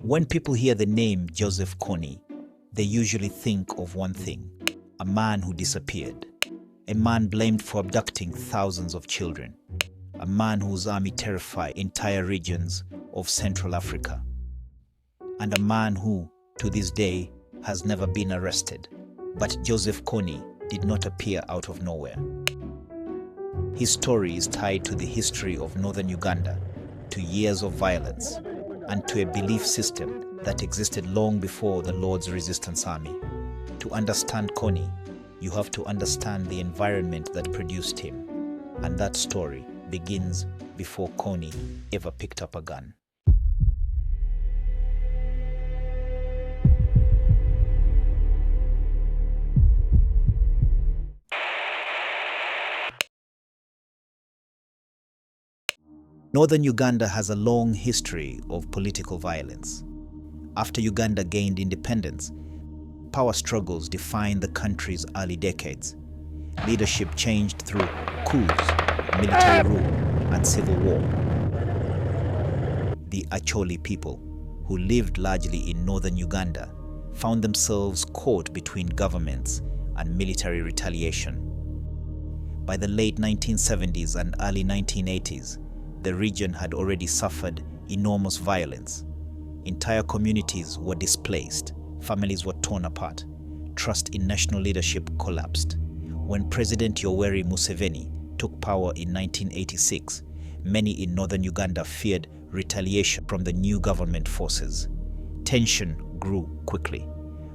When people hear the name Joseph Kony, they usually think of one thing: a man who disappeared, a man blamed for abducting thousands of children, a man whose army terrified entire regions of Central Africa, and a man who, to this day, has never been arrested. But Joseph Kony did not appear out of nowhere. His story is tied to the history of Northern Uganda, to years of violence, and to a belief system that existed long before the Lord's Resistance Army. To understand Kony, you have to understand the environment that produced him, and that story begins before Kony ever picked up a gun. Northern Uganda has a long history of political violence. After Uganda gained independence, power struggles defined the country's early decades. Leadership changed through coups, military rule, and civil war. The Acholi people, who lived largely in northern Uganda, found themselves caught between governments and military retaliation. By the late 1970s and early 1980s, the region had already suffered enormous violence. Entire communities were displaced, families were torn apart, trust in national leadership collapsed. When President Yoweri Museveni took power in 1986, many in northern Uganda feared retaliation from the new government forces. Tension grew quickly.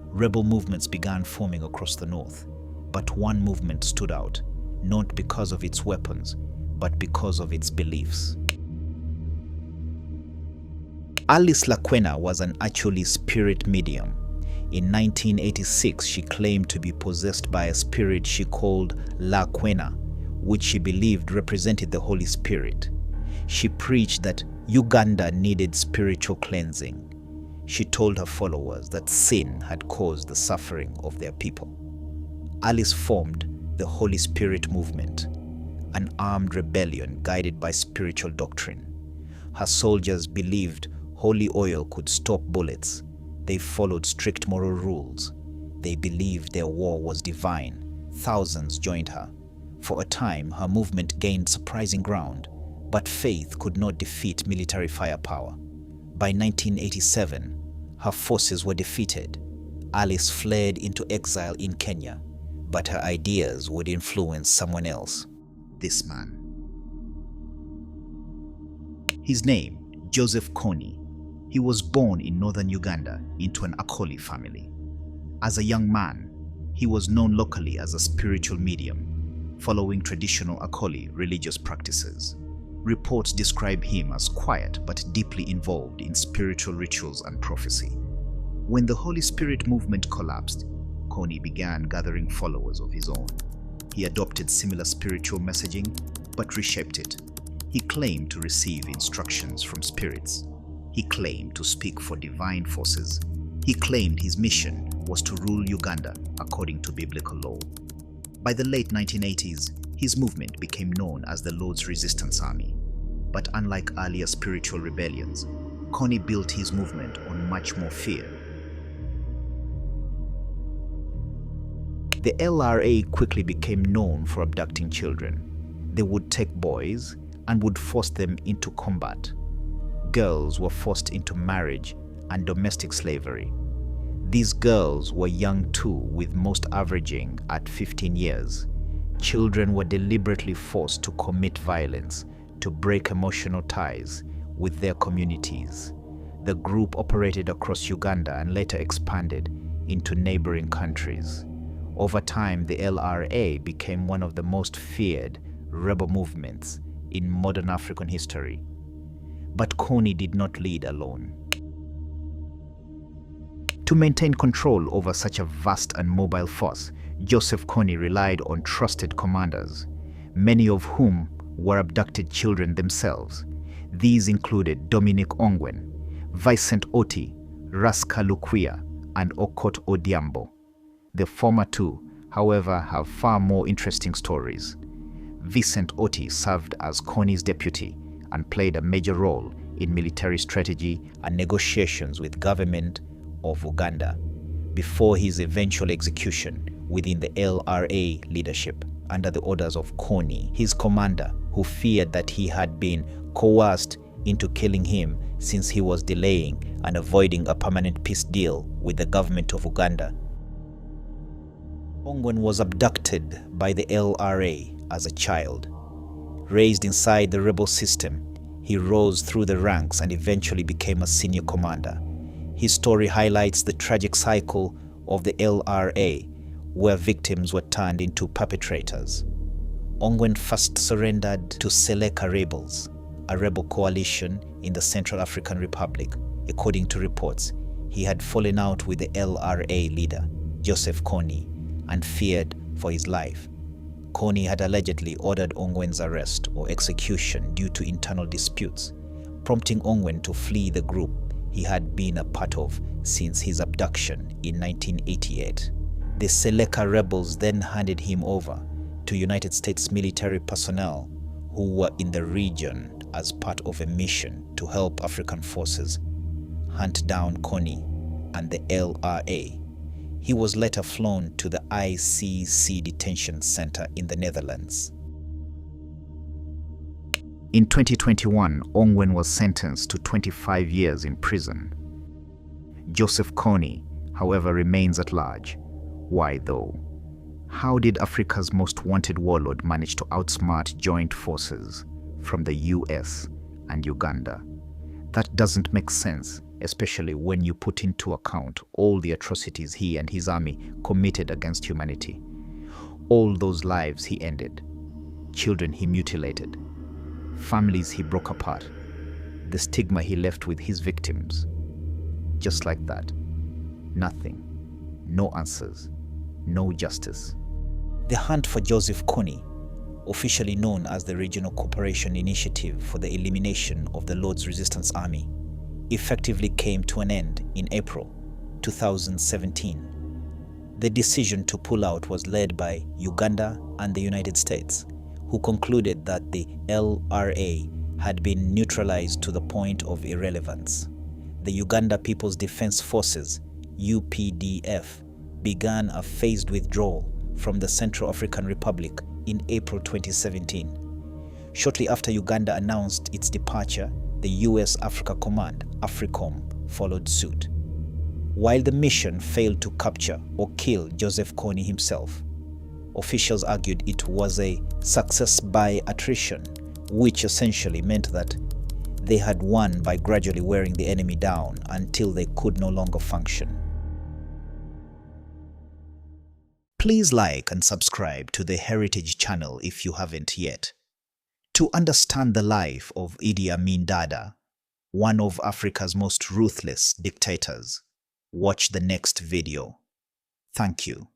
Rebel movements began forming across the north. But one movement stood out, not because of its weapons, but because of its beliefs. Alice Lakwena was an Acholi spirit medium. In 1986, she claimed to be possessed by a spirit she called Lakwena, which she believed represented the Holy Spirit. She preached that Uganda needed spiritual cleansing. She told her followers that sin had caused the suffering of their people. Alice formed the Holy Spirit movement, an armed rebellion guided by spiritual doctrine. Her soldiers believed holy oil could stop bullets. They followed strict moral rules. They believed their war was divine. Thousands joined her. For a time, her movement gained surprising ground, but faith could not defeat military firepower. By 1987, her forces were defeated. Alice fled into exile in Kenya, but her ideas would influence someone else. This man. His name, Joseph Kony. He was born in northern Uganda into an Acholi family. As a young man, he was known locally as a spiritual medium, following traditional Acholi religious practices. Reports describe him as quiet but deeply involved in spiritual rituals and prophecy. When the Holy Spirit movement collapsed, Kony began gathering followers of his own. He adopted similar spiritual messaging, but reshaped it. He claimed to receive instructions from spirits. He claimed to speak for divine forces. He claimed his mission was to rule Uganda according to biblical law. By the late 1980s, his movement became known as the Lord's Resistance Army. But unlike earlier spiritual rebellions, Kony built his movement on much more fear. The LRA quickly became known for abducting children. They would take boys and would force them into combat. Girls were forced into marriage and domestic slavery. These girls were young too, with most averaging at 15 years. Children were deliberately forced to commit violence, to break emotional ties with their communities. The group operated across Uganda and later expanded into neighboring countries. Over time, the LRA became one of the most feared rebel movements in modern African history. But Kony did not lead alone. To maintain control over such a vast and mobile force, Joseph Kony relied on trusted commanders, many of whom were abducted children themselves. These included Dominic Ongwen, Vincent Oti, Raska Lukwia, and Okot Odiambo. The former two, however, have far more interesting stories. Vincent Oti served as Kony's deputy and played a major role in military strategy and negotiations with government of Uganda before his eventual execution within the LRA leadership under the orders of Kony, his commander, who feared that he had been coerced into killing him since he was delaying and avoiding a permanent peace deal with the government of Uganda. Ongwen was abducted by the LRA as a child. Raised inside the rebel system, he rose through the ranks and eventually became a senior commander. His story highlights the tragic cycle of the LRA, where victims were turned into perpetrators. Ongwen first surrendered to Seleka rebels, a rebel coalition in the Central African Republic. According to reports, he had fallen out with the LRA leader, Joseph Kony, and feared for his life. Kony had allegedly ordered Ongwen's arrest or execution due to internal disputes, prompting Ongwen to flee the group he had been a part of since his abduction in 1988. The Seleka rebels then handed him over to United States military personnel who were in the region as part of a mission to help African forces hunt down Kony and the LRA. He was later flown to the ICC detention center in the Netherlands. In 2021, Ongwen was sentenced to 25 years in prison. Joseph Kony, however, remains at large. Why though? How did Africa's most wanted warlord manage to outsmart joint forces from the US and Uganda? That doesn't make sense, especially when you put into account all the atrocities he and his army committed against humanity. All those lives he ended, children he mutilated, families he broke apart, the stigma he left with his victims. Just like that. Nothing. No answers. No justice. The hunt for Joseph Kony, officially known as the Regional Cooperation Initiative for the Elimination of the Lord's Resistance Army, effectively came to an end in April 2017. The decision to pull out was led by Uganda and the United States, who concluded that the LRA had been neutralized to the point of irrelevance. The Uganda People's Defense Forces, UPDF, began a phased withdrawal from the Central African Republic in April 2017. Shortly after Uganda announced its departure, the US Africa Command, AFRICOM, followed suit. While the mission failed to capture or kill Joseph Kony himself, officials argued it was a success by attrition, which essentially meant that they had won by gradually wearing the enemy down until they could no longer function. Please like and subscribe to the Heritage channel if you haven't yet. To understand the life of Idi Amin Dada, one of Africa's most ruthless dictators, watch the next video. Thank you.